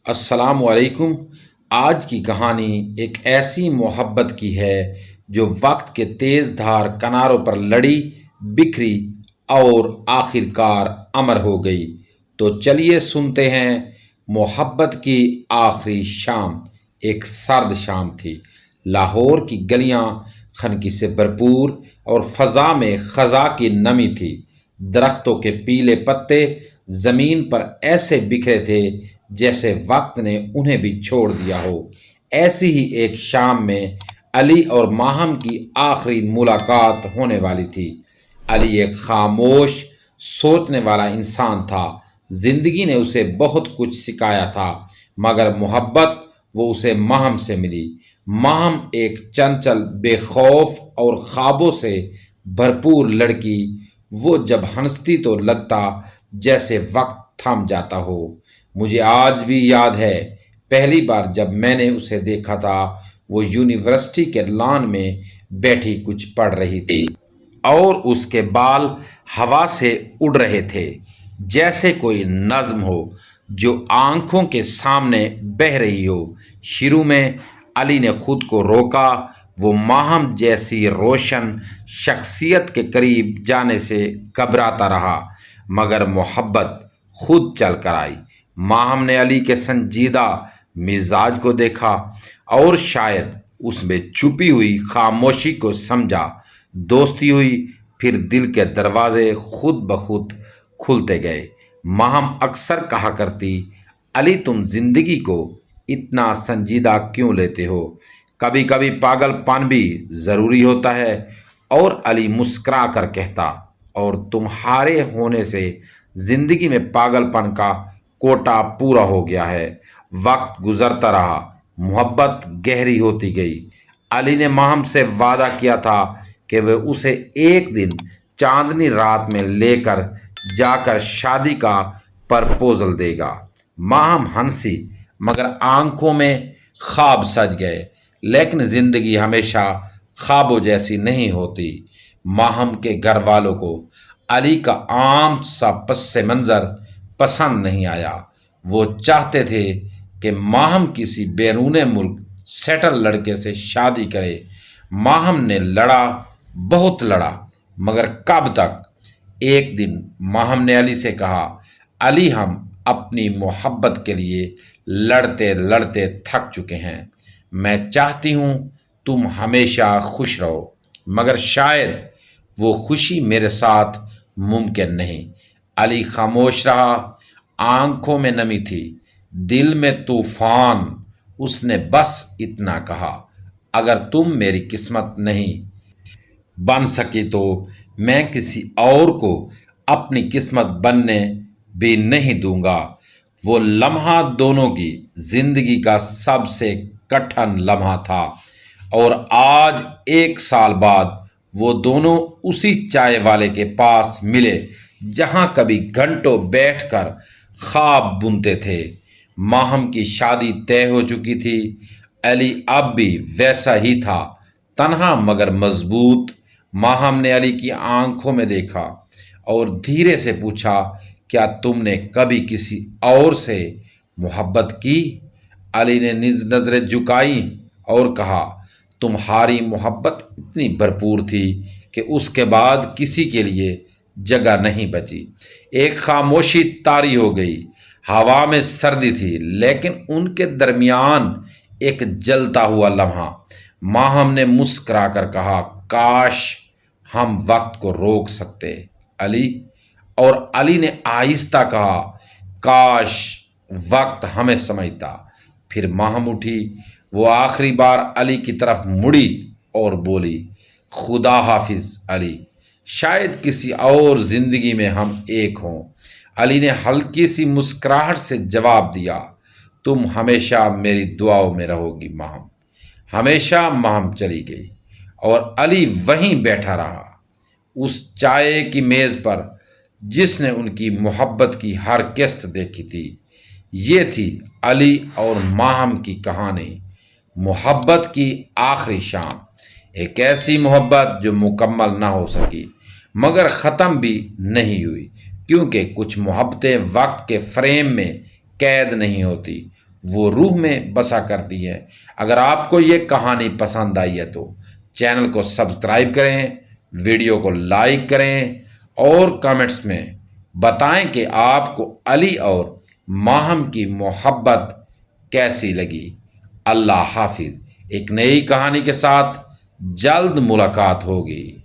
السلام علیکم۔ آج کی کہانی ایک ایسی محبت کی ہے جو وقت کے تیز دھار کناروں پر لڑی، بکھری اور آخر کار امر ہو گئی۔ تو چلیے سنتے ہیں۔ محبت کی آخری شام ایک سرد شام تھی۔ لاہور کی گلیاں خنکی سے بھرپور اور فضا میں خزاں کی نمی تھی۔ درختوں کے پیلے پتے زمین پر ایسے بکھرے تھے جیسے وقت نے انہیں بھی چھوڑ دیا ہو۔ ایسی ہی ایک شام میں علی اور ماہم کی آخری ملاقات ہونے والی تھی۔ علی ایک خاموش سوچنے والا انسان تھا۔ زندگی نے اسے بہت کچھ سکھایا تھا، مگر محبت وہ اسے ماہم سے ملی۔ ماہم ایک چنچل، بے خوف اور خوابوں سے بھرپور لڑکی۔ وہ جب ہنستی تو لگتا جیسے وقت تھم جاتا ہو۔ مجھے آج بھی یاد ہے پہلی بار جب میں نے اسے دیکھا تھا۔ وہ یونیورسٹی کے لان میں بیٹھی کچھ پڑھ رہی تھی اور اس کے بال ہوا سے اڑ رہے تھے، جیسے کوئی نظم ہو جو آنکھوں کے سامنے بہہ رہی ہو۔ شروع میں علی نے خود کو روکا۔ وہ ماہم جیسی روشن شخصیت کے قریب جانے سے گھبراتا رہا، مگر محبت خود چل کر آئی۔ ماہم نے علی کے سنجیدہ مزاج کو دیکھا اور شاید اس میں چھپی ہوئی خاموشی کو سمجھا۔ دوستی ہوئی، پھر دل کے دروازے خود بخود کھلتے گئے۔ ماہم اکثر کہا کرتی، علی تم زندگی کو اتنا سنجیدہ کیوں لیتے ہو؟ کبھی کبھی پاگل پن بھی ضروری ہوتا ہے۔ اور علی مسکرا کر کہتا، اور تمہارے ہونے سے زندگی میں پاگل پن کا کوٹا پورا ہو گیا ہے۔ وقت گزرتا رہا، محبت گہری ہوتی گئی۔ علی نے ماہم سے وعدہ کیا تھا کہ وہ اسے ایک دن چاندنی رات میں لے کر جا کر شادی کا پرپوزل دے گا۔ ماہم ہنسی، مگر آنکھوں میں خواب سج گئے۔ لیکن زندگی ہمیشہ خوابوں جیسی نہیں ہوتی۔ ماہم کے گھر والوں کو علی کا عام سا پس منظر پسند نہیں آیا۔ وہ چاہتے تھے کہ ماہم کسی بیرون ملک سیٹل لڑکے سے شادی کرے۔ ماہم نے لڑا، بہت لڑا، مگر کب تک؟ ایک دن ماہم نے علی سے کہا، علی ہم اپنی محبت کے لیے لڑتے لڑتے تھک چکے ہیں۔ میں چاہتی ہوں تم ہمیشہ خوش رہو، مگر شاید وہ خوشی میرے ساتھ ممکن نہیں۔ علی خاموش رہا، آنکھوں میں نمی تھی، دل میں طوفان۔ اس نے بس اتنا کہا، اگر تم میری قسمت نہیں بن سکی تو میں کسی اور کو اپنی قسمت بننے بھی نہیں دوں گا۔ وہ لمحہ دونوں کی زندگی کا سب سے کٹھن لمحہ تھا، اور آج 1 سال بعد وہ دونوں اسی چائے والے کے پاس ملے جہاں کبھی گھنٹوں بیٹھ کر خواب بنتے تھے۔ ماہم کی شادی طے ہو چکی تھی۔ علی اب بھی ویسا ہی تھا، تنہا مگر مضبوط۔ ماہم نے علی کی آنکھوں میں دیکھا اور دھیرے سے پوچھا، کیا تم نے کبھی کسی اور سے محبت کی؟ علی نے نظریں جھکائی اور کہا، تمہاری محبت اتنی بھرپور تھی کہ اس کے بعد کسی کے لیے جگہ نہیں بچی۔ ایک خاموشی طاری ہو گئی۔ ہوا میں سردی تھی، لیکن ان کے درمیان ایک جلتا ہوا لمحہ۔ ماہم نے مسکرا کر کہا، کاش ہم وقت کو روک سکتے علی۔ اور علی نے آہستہ کہا، کاش وقت ہمیں سمجھتا۔ پھر ماہم اٹھی، وہ آخری بار علی کی طرف مڑی اور بولی، خدا حافظ علی، شاید کسی اور زندگی میں ہم ایک ہوں۔ علی نے ہلکی سی مسکراہٹ سے جواب دیا، تم ہمیشہ میری دعاؤں میں رہو گی ماہم۔ ہمیشہ۔ ماہم چلی گئی اور علی وہیں بیٹھا رہا، اس چائے کی میز پر جس نے ان کی محبت کی ہر قسط دیکھی تھی۔ یہ تھی علی اور ماہم کی کہانی، محبت کی آخری شام۔ ایک ایسی محبت جو مکمل نہ ہو سکی، مگر ختم بھی نہیں ہوئی، کیونکہ کچھ محبتیں وقت کے فریم میں قید نہیں ہوتی، وہ روح میں بسا کرتی ہے۔ اگر آپ کو یہ کہانی پسند آئی ہے تو چینل کو سبسکرائب کریں، ویڈیو کو لائک کریں اور کمنٹس میں بتائیں کہ آپ کو علی اور ماہم کی محبت کیسی لگی۔ اللہ حافظ۔ ایک نئی کہانی کے ساتھ جلد ملاقات ہوگی۔